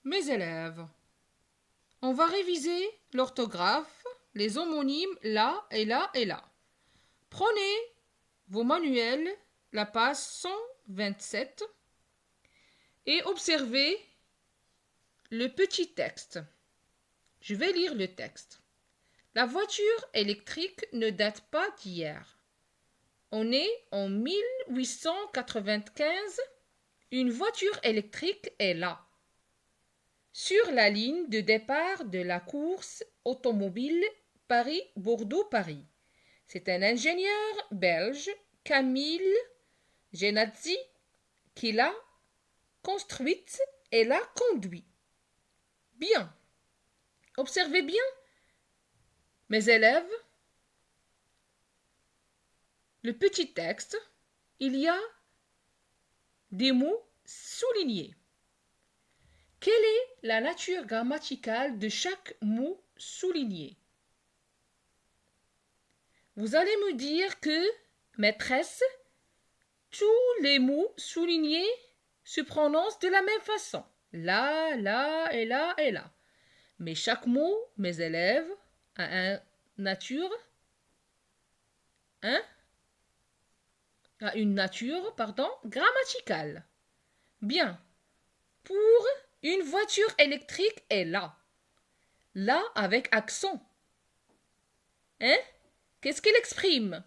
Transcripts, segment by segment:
Mes élèves, on va réviser l'orthographe, les homonymes là et là et là. Prenez vos manuels, la page 127, et observez le petit texte. Je vais lire le texte. La voiture électrique ne date pas d'hier. On est en 1895. Une voiture électrique est là. Sur la ligne de départ de la course automobile Paris-Bordeaux-Paris. C'est un ingénieur belge, Camille Genazzi, qui l'a construite et l'a conduite. Bien. Observez bien, mes élèves, le petit texte, il y a des mots soulignés. Quelle est la nature grammaticale de chaque mot souligné? Vous allez me dire que, maîtresse, tous les mots soulignés se prononcent de la même façon. Là, là et là et là. Mais chaque mot, mes élèves, a une nature grammaticale. Bien. Pour une voiture électrique est là. Là avec accent. Qu'est-ce qu'il exprime?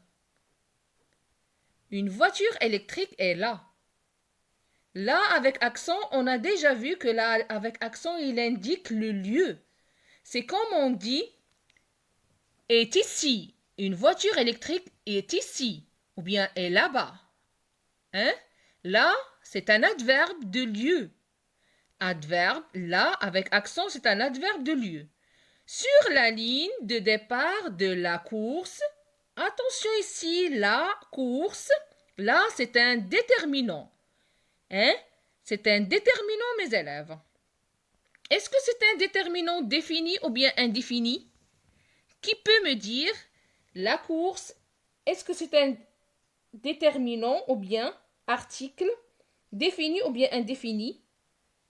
Une voiture électrique est là. Là avec accent, on a déjà vu que là avec accent, il indique le lieu. C'est comme on dit est ici. Une voiture électrique est ici. Ou bien est là-bas. Là, c'est un adverbe de lieu. Adverbe, là, avec accent, c'est un adverbe de lieu. Sur la ligne de départ de la course, attention ici, la course, là, c'est un déterminant. C'est un déterminant, mes élèves. Est-ce que c'est un déterminant défini ou bien indéfini? Qui peut me dire la course, est-ce que c'est un déterminant ou bien article défini ou bien indéfini?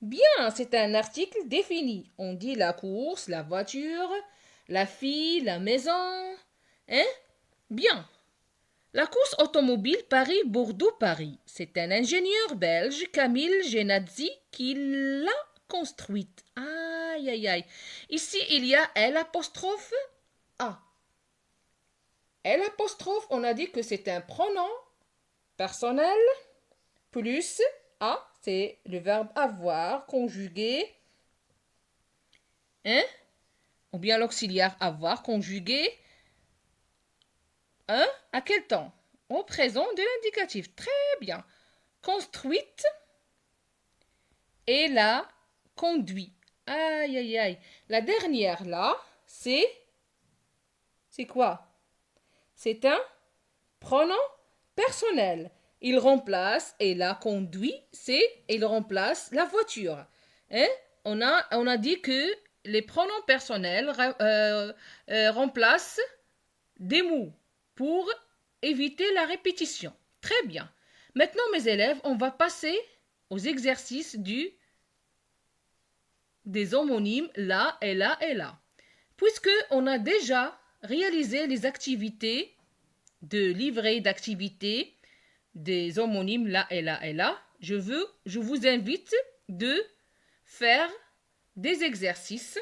Bien, c'est un article défini. On dit la course, la voiture, la fille, la maison. Bien. La course automobile Paris-Bordeaux-Paris. C'est un ingénieur belge, Camille Genazzi, qui l'a construite. Aïe, aïe, aïe. Ici, il y a L'. A. L', on a dit que c'est un pronom personnel plus A, c'est le verbe avoir conjugué. Ou bien l'auxiliaire avoir conjugué. À quel temps? Au présent de l'indicatif. Très bien. Construite et la conduit. Aïe, aïe, aïe. La dernière là, c'est quoi? C'est un pronom personnel. Il remplace et la conduit, il remplace la voiture. On a dit que les pronoms personnels remplacent des mots pour éviter la répétition. Très bien. Maintenant, mes élèves, on va passer aux exercices des homonymes là et là et là. Puisque on a déjà réalisé les activités de livret d'activités des homonymes là et là et là, je vous invite de faire des exercices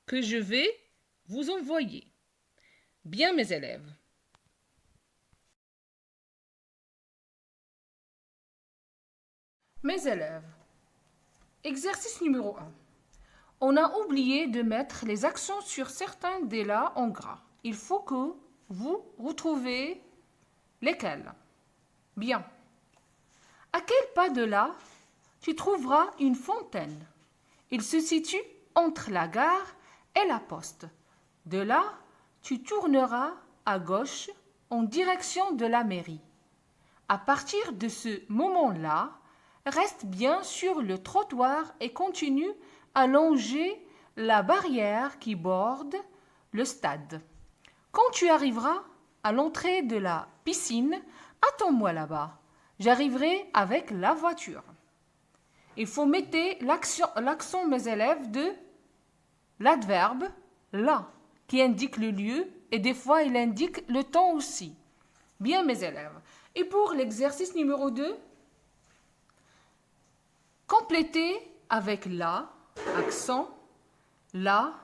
que je vais vous envoyer. Bien, mes élèves. Mes élèves, exercice numéro 1. On a oublié de mettre les accents sur certains des là en gras. Il faut que vous retrouviez lesquels. Bien. À quel pas de là, tu trouveras une fontaine. Il se situe entre la gare et la poste. De là, tu tourneras à gauche en direction de la mairie. À partir de ce moment-là, reste bien sur le trottoir et continue à longer la barrière qui borde le stade. Quand tu arriveras à l'entrée de la piscine, attends-moi là-bas. J'arriverai avec la voiture. il faut mettre l'accent, mes élèves, de l'adverbe là, qui indique le lieu et des fois il indique le temps aussi. Bien, mes élèves. Et pour l'exercice numéro 2, complétez avec la, accent, la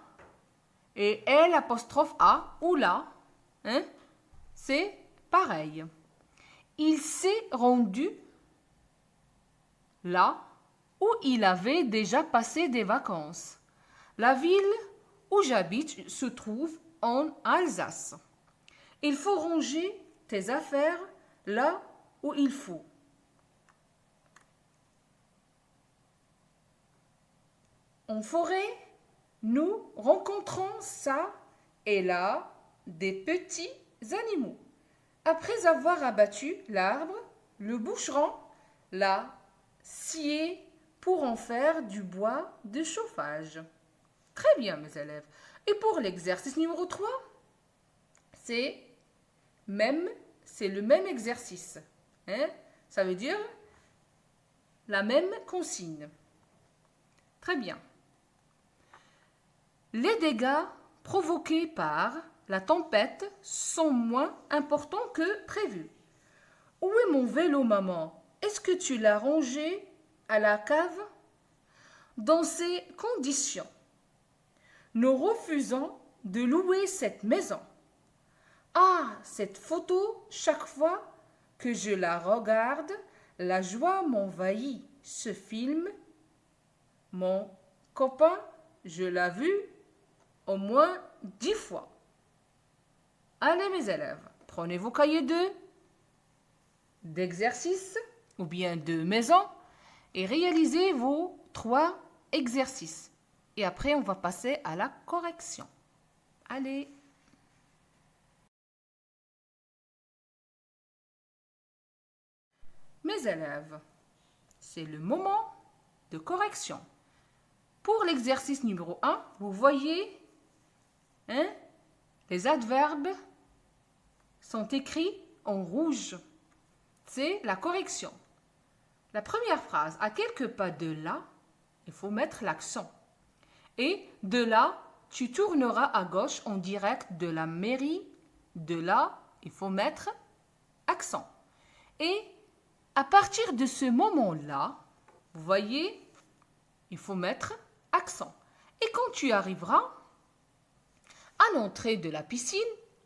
et L apostrophe A ou la. Hein? C'est pareil. Il s'est rendu là où il avait déjà passé des vacances. La ville où j'habite se trouve en Alsace. Il faut ranger tes affaires là où il faut. En forêt, nous rencontrons ça et là des petits animaux. Après avoir abattu l'arbre, le bûcheron l'a scié pour en faire du bois de chauffage. Très bien, mes élèves. Et pour l'exercice numéro 3, c'est le même exercice. Hein? Ça veut dire la même consigne. Très bien. Les dégâts provoqués par la tempête sont moins importants que prévu. Où est mon vélo, maman? Est-ce que tu l'as rangé à la cave? Dans ces conditions, nous refusons de louer cette maison. Ah, cette photo, chaque fois que je la regarde, la joie m'envahit. Ce film, mon copain, je l'ai vu au moins 10 fois. Allez, mes élèves, prenez vos cahiers d'exercice ou bien de maison et réalisez vos 3 exercices. Et après, on va passer à la correction. Allez. Mes élèves, c'est le moment de correction. Pour l'exercice numéro 1, vous voyez, les adverbes sont écrits en rouge. C'est la correction. La première phrase, à quelques pas de là, il faut mettre l'accent. Et de là, tu tourneras à gauche en direct de la mairie. De là, il faut mettre accent. Et à partir de ce moment-là, vous voyez, il faut mettre accent. Et quand tu arriveras à l'entrée de la piscine,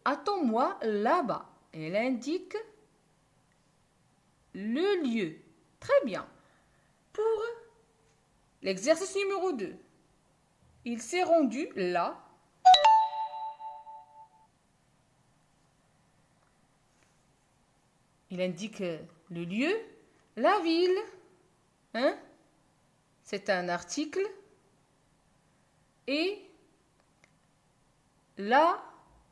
attends-moi là-bas. Elle indique le lieu. Très bien. Pour l'exercice numéro 2, il s'est rendu là. Il indique le lieu, la ville. C'est un article. Et là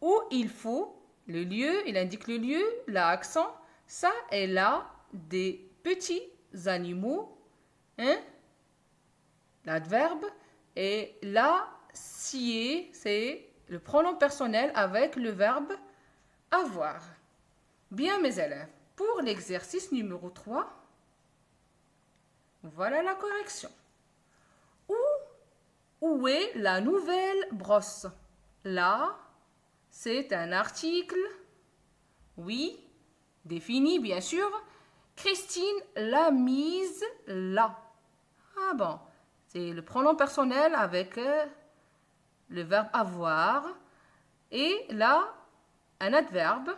où il faut, le lieu, il indique le lieu, l'accent, ça est là des petits animaux, l'adverbe, et là, scier, c'est le pronom personnel avec le verbe avoir. Bien, mes élèves, pour l'exercice numéro 3, voilà la correction. Où est la nouvelle brosse? Là, c'est un article, oui, défini bien sûr. Christine l'a mise là. Ah bon, c'est le pronom personnel avec le verbe avoir. Et là, un adverbe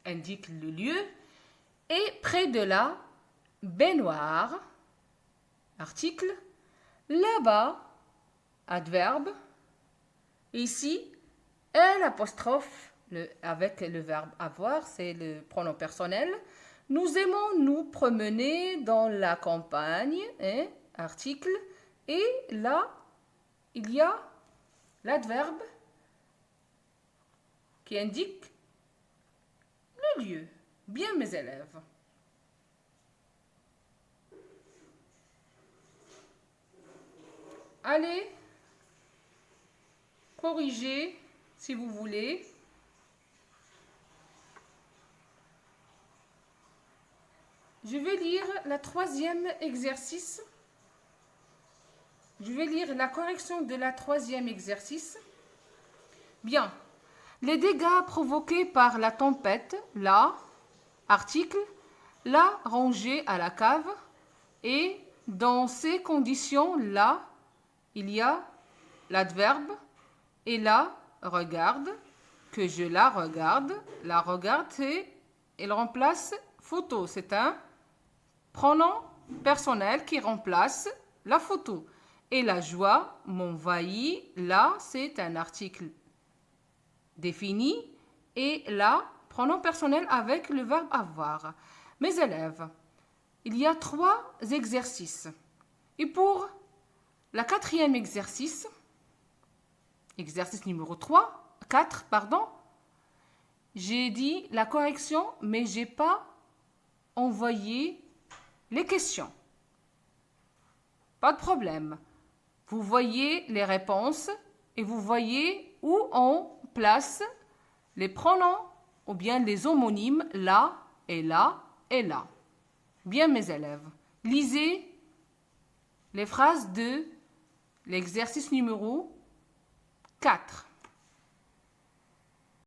indique le lieu. Et près de la baignoire, article, là-bas, adverbe. Ici, l'apostrophe avec le verbe avoir, c'est le pronom personnel. Nous aimons nous promener dans la campagne, article. Et là, il y a l'adverbe qui indique le lieu. Bien, mes élèves. Allez, corrigez si vous voulez. Je vais lire le 3e exercice Je vais lire la correction de la troisième exercice. Bien. Les dégâts provoqués par la tempête, la, article, la rangée à la cave, et dans ces conditions, là, il y a l'adverbe, et là, regarde, que je la regarde, c'est, elle remplace photo, c'est un pronom personnel qui remplace la photo. Et la joie m'envahit, là, c'est un article défini, et là, pronom personnel avec le verbe avoir. Mes élèves, il y a 3 exercices. Et pour la quatrième exercice numéro 4, j'ai dit la correction, mais je n'ai pas envoyé les questions. Pas de problème. Vous voyez les réponses et vous voyez où on place les pronoms ou bien les homonymes là et là et là. Bien mes élèves, lisez les phrases de l'exercice numéro 4.